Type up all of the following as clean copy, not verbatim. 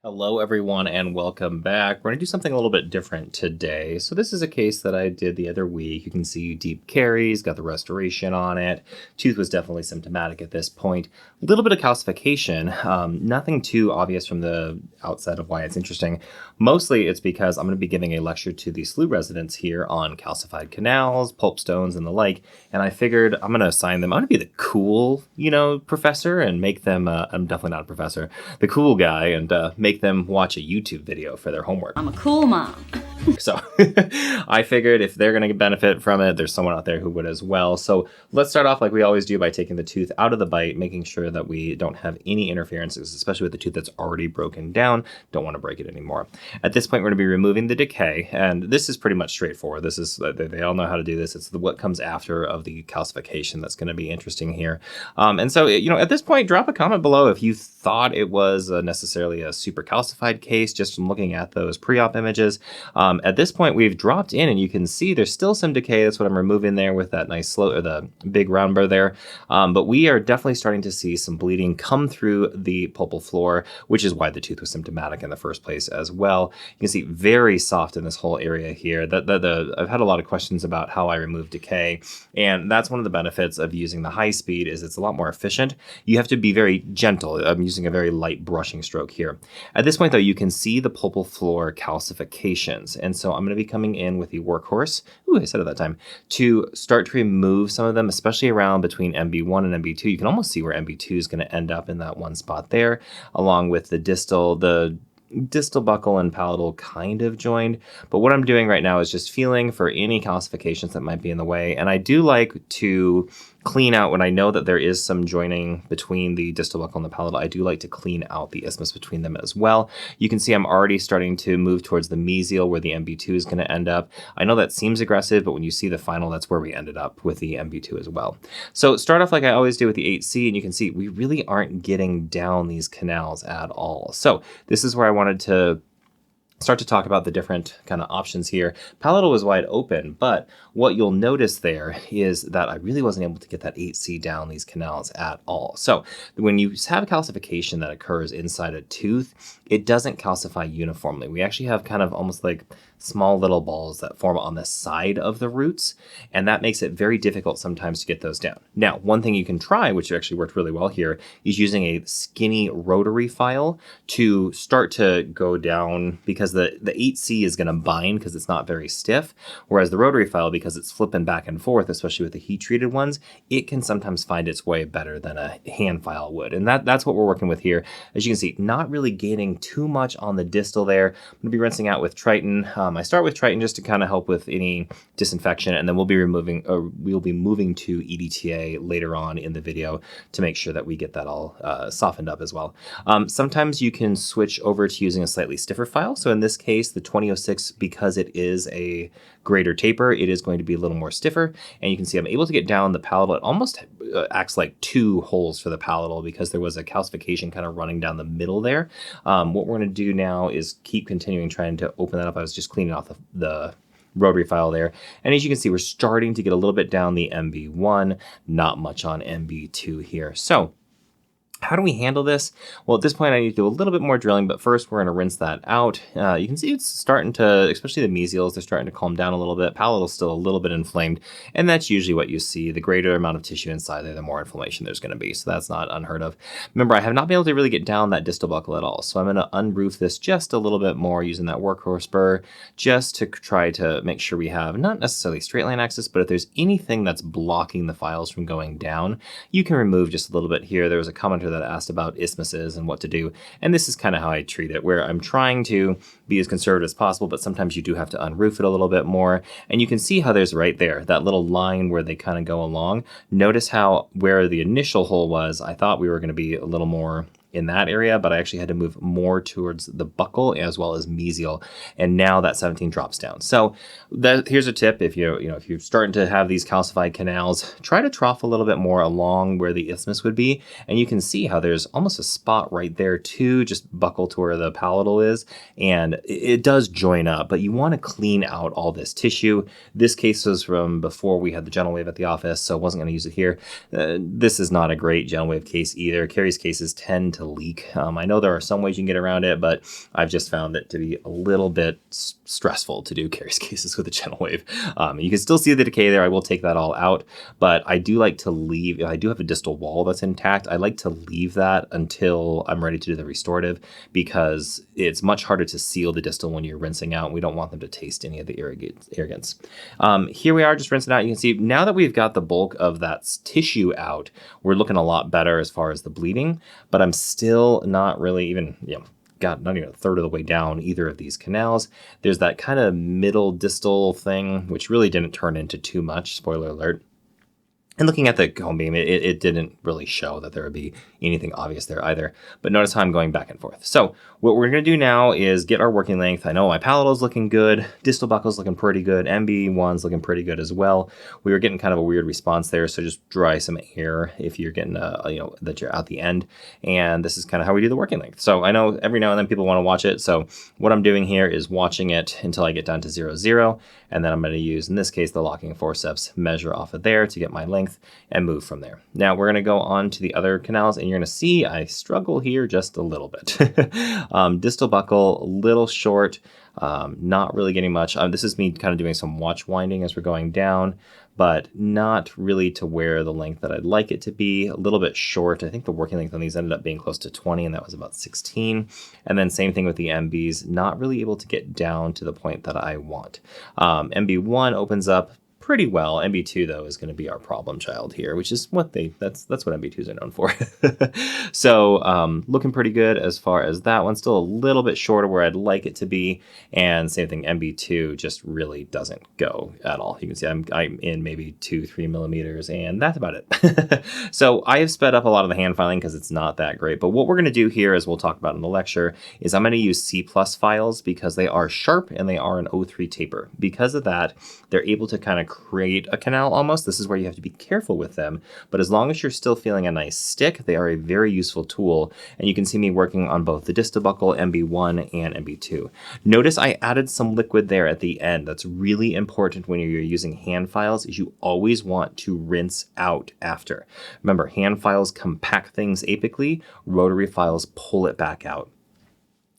Hello, everyone, and welcome back. We're going to do something a little bit different today. So this is a case that I did the other week. You can see deep caries, got the restoration on it. Tooth was definitely symptomatic at this point. A little bit of calcification, nothing too obvious from the outside of why it's interesting. Mostly it's because I'm going to be giving a lecture to the SLU residents here on calcified canals, pulp stones, and the like. And I figured I'm going to assign them, I'm going to be the cool, professor and make them, I'm definitely not a professor, the cool guy, and make them watch a YouTube video for their homework. I'm a cool mom. So I figured if they're going to benefit from it, there's someone out there who would as well. So let's start off like we always do by taking the tooth out of the bite, making sure that we don't have any interferences, especially with the tooth that's already broken down. Don't want to break it anymore. At this point, we're going to be removing the decay. And this is pretty much straightforward. This is, they all know how to do this. It's what comes after of the calcification that's going to be interesting here. And so, at this point, drop a comment below if you thought it was necessarily a super calcified case, just from looking at those pre-op images. At this point, we've dropped in and you can see there's still some decay. That's what I'm removing there with that nice slope, or the big round burr there. But we are definitely starting to see some bleeding come through the pulpal floor, which is why the tooth was symptomatic in the first place as well. You can see very soft in this whole area here. I've had a lot of questions about how I remove decay, and that's one of the benefits of using the high speed is it's a lot more efficient. You have to be very gentle. I'm using a very light brushing stroke here. At this point, though, you can see the pulpal floor calcifications. And so I'm going to be coming in with the workhorse, I said it that time, to start to remove some of them, especially around between MB1 and MB2. You can almost see where MB2 is going to end up in that one spot there, along with the distal buccal and palatal kind of joined. But what I'm doing right now is just feeling for any calcifications that might be in the way. And I do like to clean out when I know that there is some joining between the distal buccal and the palatal. I do like to clean out the isthmus between them as well. You can see I'm already starting to move towards the mesial where the MB2 is going to end up. I know that seems aggressive, but when you see the final, that's where we ended up with the MB2 as well. So start off like I always do with the 8C, and you can see we really aren't getting down these canals at all. So this is where I wanted to start to talk about the different kind of options here. Palatal was wide open, but what you'll notice there is that I really wasn't able to get that 8C down these canals at all. So when you have calcification that occurs inside a tooth, it doesn't calcify uniformly. We actually have kind of almost like small little balls that form on the side of the roots, and that makes it very difficult sometimes to get those down. Now, one thing you can try, which actually worked really well here, is using a skinny rotary file to start to go down, because the 8C is going to bind because it's not very stiff, whereas the rotary file, because it's flipping back and forth, especially with the heat-treated ones, it can sometimes find its way better than a hand file would. And that's what we're working with here. As you can see, not really gaining too much on the distal there. I'm going to be rinsing out with Triton. I start with Triton just to kind of help with any disinfection, and then we'll be moving to EDTA later on in the video to make sure that we get that all softened up as well. Sometimes you can switch over to using a slightly stiffer file. So in this case, the 2006, because it is a greater taper, it is going to be a little more stiffer. And you can see I'm able to get down the palatal. It almost acts like two holes for the palatal because there was a calcification kind of running down the middle there. What we're going to do now is keep continuing trying to open that up. I was just cleaning off the rotary file there. And as you can see, we're starting to get a little bit down the MB1, not much on MB2 here. So how do we handle this? Well, at this point, I need to do a little bit more drilling, but first we're going to rinse that out. You can see it's starting to, especially the mesials, they're starting to calm down a little bit. Palatal's still a little bit inflamed, and that's usually what you see. The greater amount of tissue inside there, the more inflammation there's going to be, so that's not unheard of. Remember, I have not been able to really get down that distal buccal at all, so I'm going to unroof this just a little bit more using that workhorse burr, just to try to make sure we have not necessarily straight line access, but if there's anything that's blocking the files from going down, you can remove just a little bit here. There was a commenter that asked about isthmuses and what to do, and this is kind of how I treat it, where I'm trying to be as conservative as possible, but sometimes you do have to unroof it a little bit more. And you can see how there's right there that little line where they kind of go along. Notice how where the initial hole was, I thought we were going to be a little more in that area, but I actually had to move more towards the buccal as well as mesial, and now that 17 drops down. So here's a tip: if if you're starting to have these calcified canals, try to trough a little bit more along where the isthmus would be, and you can see how there's almost a spot right there too, just buccal to where the palatal is, and it does join up, but you want to clean out all this tissue. This case was from before we had the gentle wave at the office, so I wasn't going to use it here. This is not a great gentle wave case either. Carrie's cases tend to to leak. I know there are some ways you can get around it, but I've just found it to be a little bit stressful to do caries cases with a gentle wave. You can still see the decay there. I will take that all out, but I do like to leave, I do have a distal wall that's intact. I like to leave that until I'm ready to do the restorative, because it's much harder to seal the distal when you're rinsing out. We don't want them to taste any of the irrigants. Here we are just rinsing out. You can see now that we've got the bulk of that tissue out, we're looking a lot better as far as the bleeding, but I'm still not really even, not even a third of the way down either of these canals. There's that kind of middle distal thing, which really didn't turn into too much, spoiler alert. And looking at the cone beam, it didn't really show that there would be anything obvious there either. But notice how I'm going back and forth. So what we're going to do now is get our working length. I know my palatal's looking good. Distal buckle's looking pretty good. MB1's looking pretty good as well. We were getting kind of a weird response there, so just dry some air if you're getting, that you're out the end. And this is kind of how we do the working length. So I know every now and then people want to watch it. So what I'm doing here is watching it until I get down to 0, 0. And then I'm going to use, in this case, the locking forceps, measure off of there to get my length and move from there. Now we're going to go on to the other canals, and you're going to see I struggle here just a little bit. Distal buckle, a little short, not really getting much. This is me kind of doing some watch winding as we're going down, but not really to where the length that I'd like it to be. A little bit short. I think the working length on these ended up being close to 20, and that was about 16. And then same thing with the MBs, not really able to get down to the point that I want. MB1 opens up pretty well. MB2 though is going to be our problem child here, which is what that's what MB2s are known for. So looking pretty good as far as that one. Still a little bit short of where I'd like it to be, and same thing, MB2 just really doesn't go at all. You can see I'm in maybe 2-3 millimeters, and that's about it. So I have sped up a lot of the hand filing because it's not that great. But what we're going to do here, as we'll talk about in the lecture, is I'm going to use C+ files because they are sharp and they are an O3 taper. Because of that, they're able to kind of create a canal almost. This is where you have to be careful with them, but as long as you're still feeling a nice stick, they are a very useful tool. And you can see me working on both the distal buckle, MB1 and MB2. Notice I added some liquid there at the end. That's really important when you're using hand files, is you always want to rinse out after. Remember, hand files compact things apically, rotary files pull it back out.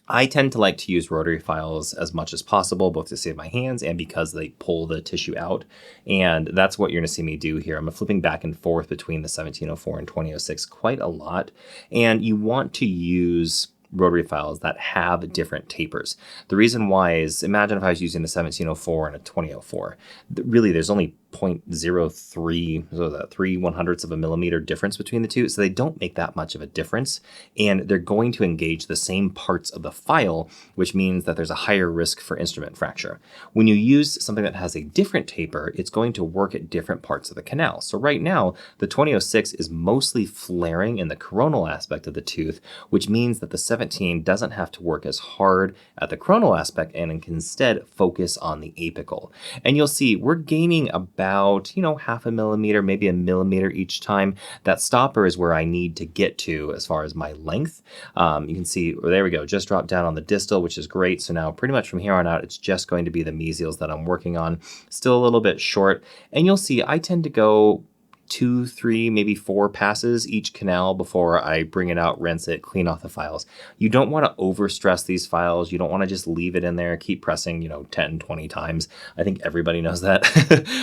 I tend to like to use rotary files as much as possible, both to save my hands and because they pull the tissue out. And that's what you're going to see me do here. I'm flipping back and forth between the 1704 and 2006 quite a lot. And you want to use rotary files that have different tapers. The reason why is, imagine if I was using a 1704 and a 2004. Really, there's only 0.03, so that 3/100ths of a millimeter difference between the two, so they don't make that much of a difference, and they're going to engage the same parts of the file, which means that there's a higher risk for instrument fracture. When you use something that has a different taper, it's going to work at different parts of the canal. So right now, the 2006 is mostly flaring in the coronal aspect of the tooth, which means that the 17 doesn't have to work as hard at the coronal aspect and can instead focus on the apical. And you'll see we're gaining about, 0.5 millimeter, maybe a millimeter each time. That stopper is where I need to get to as far as my length. You can see, there we go, just dropped down on the distal, which is great. So now pretty much from here on out, it's just going to be the mesials that I'm working on. Still a little bit short. And you'll see I tend to go 2, 3, maybe 4 passes each canal before I bring it out, rinse it, clean off the files. You don't want to overstress these files. You don't want to just leave it in there, keep pressing, 10, 20 times. I think everybody knows that.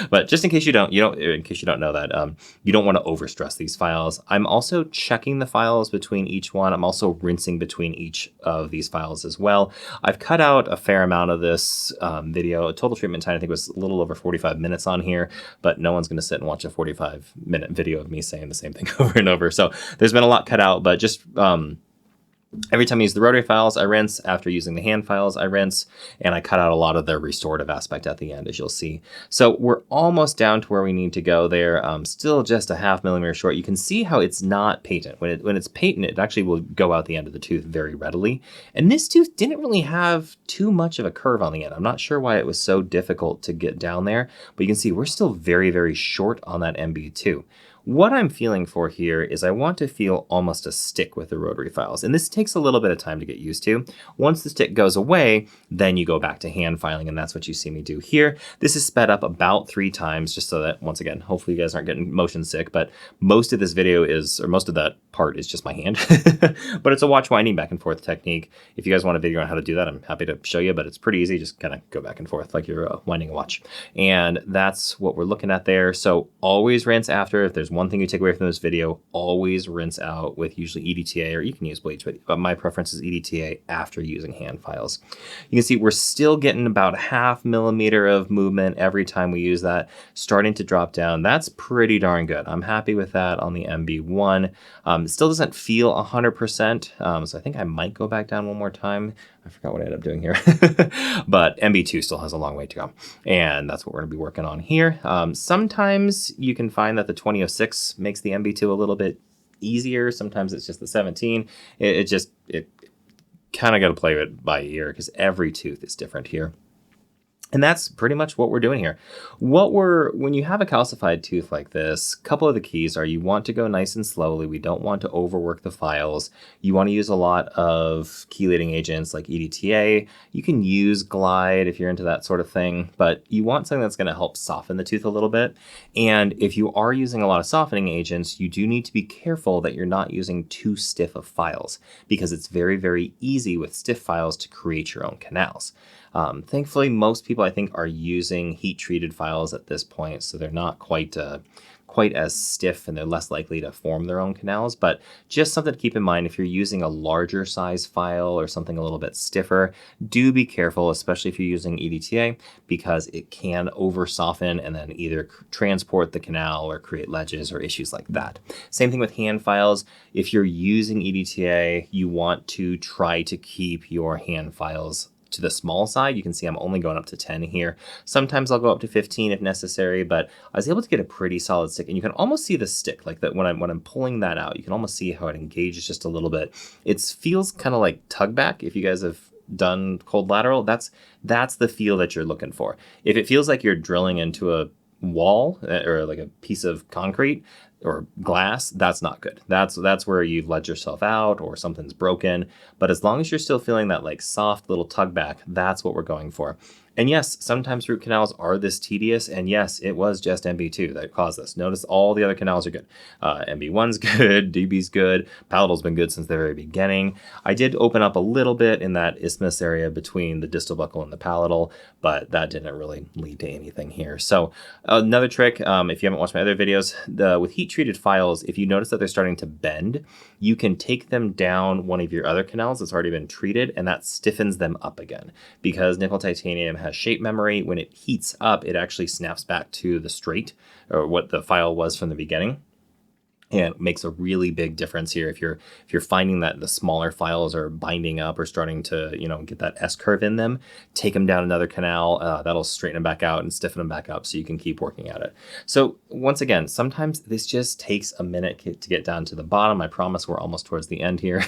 But just in case you don't know that, you don't want to overstress these files. I'm also checking the files between each one. I'm also rinsing between each of these files as well. I've cut out a fair amount of this video. Total treatment time, I think, was a little over 45 minutes on here, but no one's going to sit and watch a 45-minute video of me saying the same thing over and over. So there's been a lot cut out, but just every time I use the rotary files, I rinse. After using the hand files, I rinse, and I cut out a lot of the restorative aspect at the end, as you'll see. So we're almost down to where we need to go there. Still just a 0.5 millimeter short. You can see how it's not patent. When it's patent, it actually will go out the end of the tooth very readily. And this tooth didn't really have too much of a curve on the end. I'm not sure why it was so difficult to get down there, but you can see we're still very, very short on that MB2. What I'm feeling for here is I want to feel almost a stick with the rotary files. And this takes a little bit of time to get used to. Once the stick goes away, then you go back to hand filing, and that's what you see me do here. This is sped up about 3 times, just so that, once again, hopefully you guys aren't getting motion sick, but most of this video is, or most of that part is just my hand. But it's a watch winding back and forth technique. If you guys want a video on how to do that, I'm happy to show you, but it's pretty easy. Just kind of go back and forth like you're winding a watch. And that's what we're looking at there. So always rinse after. If there's one thing you take away from this video, always rinse out with usually EDTA, or you can use bleach, but my preference is EDTA after using hand files. You can see we're still getting about 0.5 millimeter of movement every time we use that, starting to drop down. That's pretty darn good. I'm happy with that on the MB1. It still doesn't feel 100%, so I think I might go back down one more time. I forgot what I ended up doing here. But MB2 still has a long way to go, and that's what we're going to be working on here. Sometimes you can find that the 2006 makes the MB2 a little bit easier. Sometimes it's just the 17. It kind of got to play it by ear because every tooth is different here. And that's pretty much what we're doing here. When you have a calcified tooth like this, a couple of the keys are you want to go nice and slowly. We don't want to overwork the files. You want to use a lot of chelating agents like EDTA. You can use Glide if you're into that sort of thing, but you want something that's going to help soften the tooth a little bit. And if you are using a lot of softening agents, you do need to be careful that you're not using too stiff of files, because it's very, very easy with stiff files to create your own canals. Thankfully, most people, I think, are using heat-treated files at this point, so they're not quite as stiff, and they're less likely to form their own canals. But just something to keep in mind, if you're using a larger size file or something a little bit stiffer, do be careful, especially if you're using EDTA, because it can over-soften and then either transport the canal or create ledges or issues like that. Same thing with hand files. If you're using EDTA, you want to try to keep your hand files to the small side. You can see I'm only going up to 10 here. Sometimes I'll go up to 15 if necessary, but I was able to get a pretty solid stick, and you can almost see the stick like that when I'm pulling that out. You can almost see how it engages just a little bit. It feels kind of like tug back. If you guys have done cold lateral, that's the feel that you're looking for. If it feels like you're drilling into a wall or like a piece of concrete or glass, that's not good. That's where you've led yourself out or something's broken. But as long as you're still feeling that like soft little tug back, that's what we're going for. And yes, sometimes root canals are this tedious, and yes, it was just MB2 that caused this. Notice all the other canals are good. MB1's good, DB's good, palatal's been good since the very beginning. I did open up a little bit in that isthmus area between the distal buccal and the palatal, but that didn't really lead to anything here. So another trick, if you haven't watched my other videos, with heat-treated files, if you notice that they're starting to bend, you can take them down one of your other canals that's already been treated, and that stiffens them up again. Because nickel titanium has shape memory, when it heats up, it actually snaps back to the straight, or what the file was from the beginning. And it makes a really big difference here if you're finding that the smaller files are binding up or starting to get that S curve in them. Take them down another canal. That'll straighten them back out and stiffen them back up so you can keep working at it. So once again, sometimes this just takes a minute to get down to the bottom. I promise we're almost towards the end here.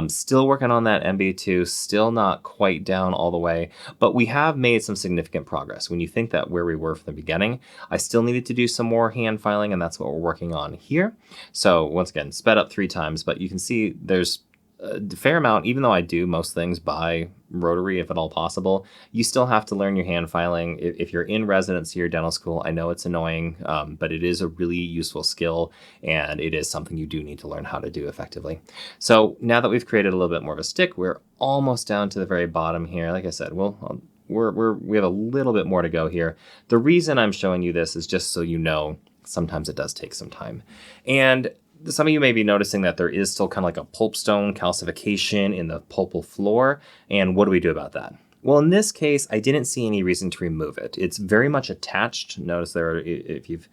Still working on that MB2, still not quite down all the way, but we have made some significant progress. When you think that where we were from the beginning, I still needed to do some more hand filing, and that's what we're working on here. So once again, sped up 3 times, but you can see there's a fair amount. Even though I do most things by rotary, if at all possible, you still have to learn your hand filing. If you're in residency or dental school, I know it's annoying, but it is a really useful skill, and it is something you do need to learn how to do effectively. So now that we've created a little bit more of a stick, we're almost down to the very bottom here. Like I said, we have a little bit more to go here. The reason I'm showing you this is just so you know, sometimes it does take some time. And some of you may be noticing that there is still kind of like a pulp stone calcification in the pulpal floor. And what do we do about that? Well, in this case, I didn't see any reason to remove it. It's very much attached. Notice there, if you've,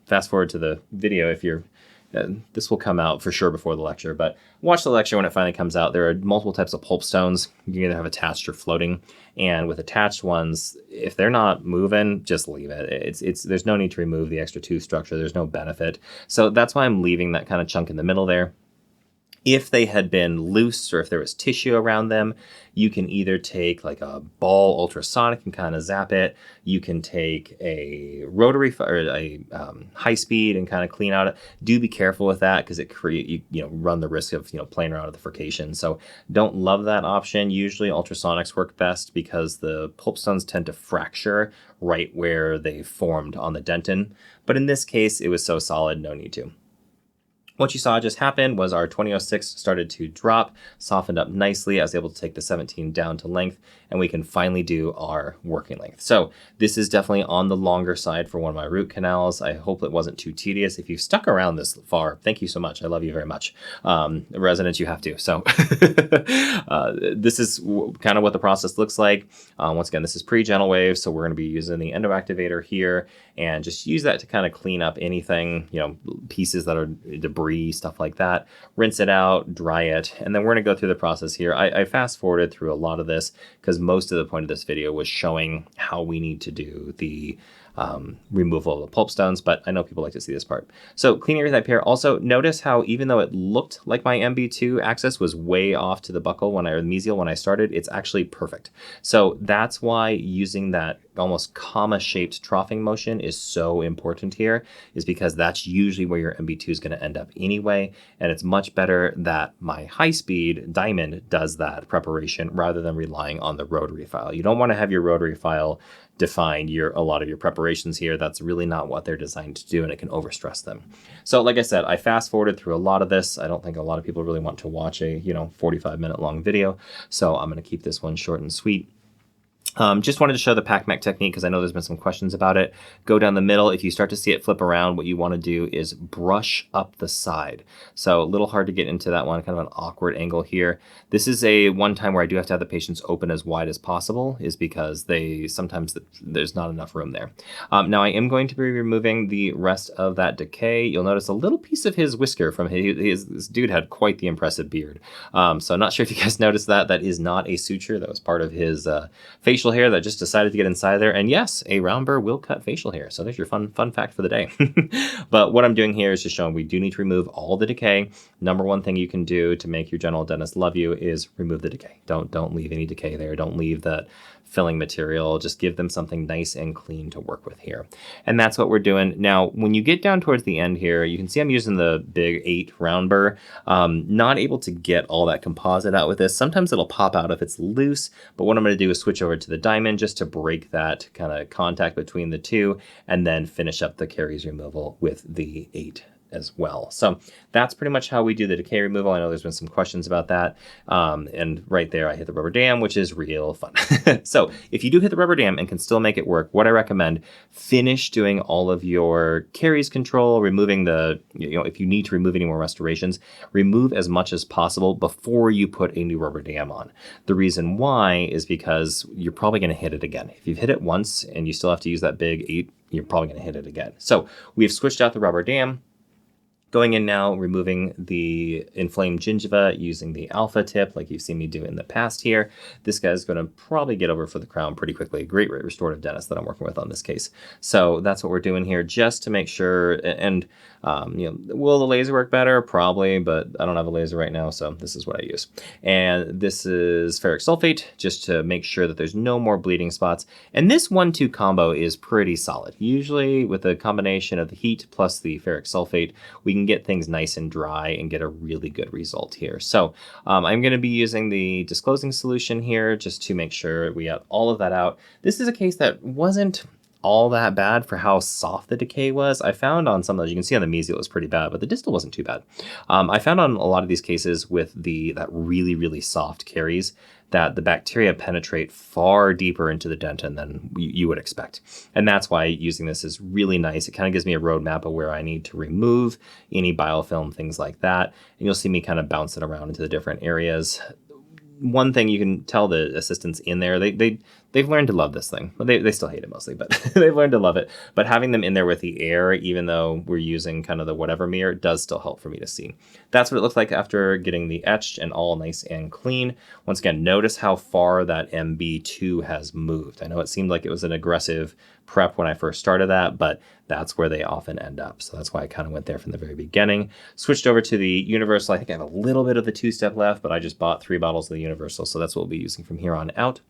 fast forward to the video, if you're, this will come out for sure before the lecture, but watch the lecture when it finally comes out. There are multiple types of pulp stones. You can either have attached or floating. And with attached ones, if they're not moving, just leave it. There's no need to remove the extra tooth structure. There's no benefit. So that's why I'm leaving that kind of chunk in the middle there. If they had been loose or if there was tissue around them, you can either take like a ball ultrasonic and kind of zap it. You can take a rotary or a high speed and kind of clean out it. Do be careful with that because it you run the risk of playing around with the furcation. So don't love that option. Usually ultrasonics work best because the pulp stones tend to fracture right where they formed on the dentin. But in this case, it was so solid, no need to. What you saw just happen was our 2006 started to drop, softened up nicely. I was able to take the 17 down to length, and we can finally do our working length. So this is definitely on the longer side for one of my root canals. I hope it wasn't too tedious. If you've stuck around this far, thank you so much. I love you very much. Residents, you have to. So this is kind of what the process looks like. Once again, this is pre-gentle wave, so we're going to be using the endo activator here and just use that to kind of clean up anything, pieces that are debris, stuff like that. Rinse it out, dry it, and then we're going to go through the process here. I fast forwarded through a lot of this because most of the point of this video was showing how we need to do the removal of the pulp stones, but I know people like to see this part. So cleaning everything up here. Also notice how even though it looked like my MB2 axis was way off to the buccal or the mesial when I started, it's actually perfect. So that's why using that almost comma-shaped troughing motion is so important here, is because that's usually where your MB2 is going to end up anyway, and it's much better that my high-speed diamond does that preparation rather than relying on the rotary file. You don't want to have your rotary file define a lot of your preparations here. That's really not what they're designed to do, and it can overstress them. So like I said, I fast forwarded through a lot of this. I don't think a lot of people really want to watch a 45-minute long video, so I'm going to keep this one short and sweet. Just wanted to show the pack-mech technique because I know there's been some questions about it. Go down the middle. If you start to see it flip around, what you want to do is brush up the side. So a little hard to get into that one, kind of an awkward angle here. This is one time where I do have to have the patients open as wide as possible, is because sometimes there's not enough room there. Now I am going to be removing the rest of that decay. You'll notice a little piece of his whisker from this dude had quite the impressive beard. So I'm not sure if you guys noticed that. That is not a suture. That was part of his facial hair that just decided to get inside there. And yes, a round burr will cut facial hair. So there's your fun fact for the day. But what I'm doing here is just showing we do need to remove all the decay. Number one thing you can do to make your general dentist love you is remove the decay. Don't leave any decay there. Don't leave that filling material. Just give them something nice and clean to work with here. And that's what we're doing. Now, when you get down towards the end here, you can see I'm using the big 8 round burr. Not able to get all that composite out with this. Sometimes it'll pop out if it's loose, but what I'm going to do is switch over to the diamond just to break that kind of contact between the two, and then finish up the caries removal with the 8 as well. So that's pretty much how we do the decay removal. I know there's been some questions about that. And right there, I hit the rubber dam, which is real fun. So if you do hit the rubber dam and can still make it work, what I recommend, finish doing all of your caries control, removing if you need to remove any more restorations, remove as much as possible before you put a new rubber dam on. The reason why is because you're probably going to hit it again. If you've hit it once and you still have to use that big 8, you're probably going to hit it again. So we've switched out the rubber dam. Going in now, removing the inflamed gingiva using the alpha tip like you've seen me do in the past here. This guy's going to probably get over for the crown pretty quickly. Great restorative dentist that I'm working with on this case. So that's what we're doing here just to make sure. And will the laser work better? Probably, but I don't have a laser right now, so this is what I use. And this is ferric sulfate just to make sure that there's no more bleeding spots. And this 1-2 combo is pretty solid. Usually with a combination of the heat plus the ferric sulfate, we can get things nice and dry and get a really good result here. So I'm going to be using the disclosing solution here just to make sure we got all of that out. This is a case that wasn't all that bad for how soft the decay was. I found on some of those, you can see on the mesial it was pretty bad, but the distal wasn't too bad. I found on a lot of these cases with that really, really soft caries that the bacteria penetrate far deeper into the dentin than you would expect. And that's why using this is really nice. It kind of gives me a roadmap of where I need to remove any biofilm, things like that. And you'll see me kind of bounce it around into the different areas. One thing you can tell the assistants in there, they they've learned to love this thing. Well, they still hate it mostly, but they've learned to love it. But having them in there with the air, even though we're using kind of the whatever mirror, does still help for me to see. That's what it looks like after getting the etched and all nice and clean. Once again, notice how far that MB2 has moved. I know it seemed like it was an aggressive prep when I first started that, but that's where they often end up. So that's why I kind of went there from the very beginning. Switched over to the Universal. I think I have a little bit of the 2-step left, but I just bought 3 bottles of the Universal. So that's what we'll be using from here on out.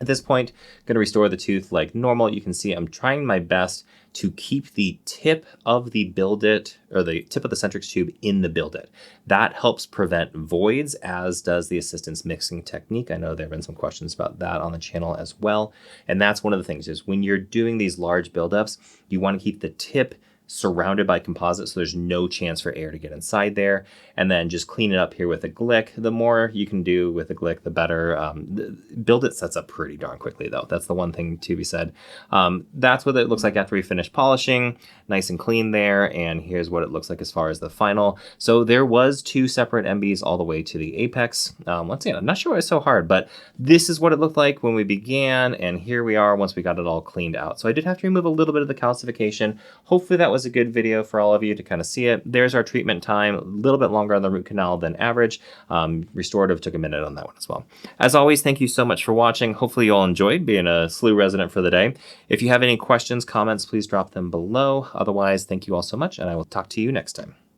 At this point, I'm going to restore the tooth like normal. You can see I'm trying my best to keep the tip of the build it, or the tip of the Centrix tube in the build it. That helps prevent voids, as does the assistance mixing technique. I know there have been some questions about that on the channel as well. And that's one of the things is when you're doing these large buildups, you want to keep the tip surrounded by composite so there's no chance for air to get inside there, and then just clean it up here with a glick. The more you can do with a glick, the better. Build it sets up pretty darn quickly though. That's the one thing to be said. That's what it looks like after we finish polishing. Nice and clean there, and here's what it looks like as far as the final. So there was 2 separate MBs all the way to the apex. Once again, I'm not sure why it's so hard, but this is what it looked like when we began, and here we are once we got it all cleaned out. So I did have to remove a little bit of the calcification. Hopefully that was a good video for all of you to kind of see it. There's our treatment time, a little bit longer on the root canal than average. Restorative took a minute on that one as well. As always, thank you so much for watching. Hopefully you all enjoyed being a SLU resident for the day. If you have any questions, comments, please drop them below. Otherwise, thank you all so much, and I will talk to you next time.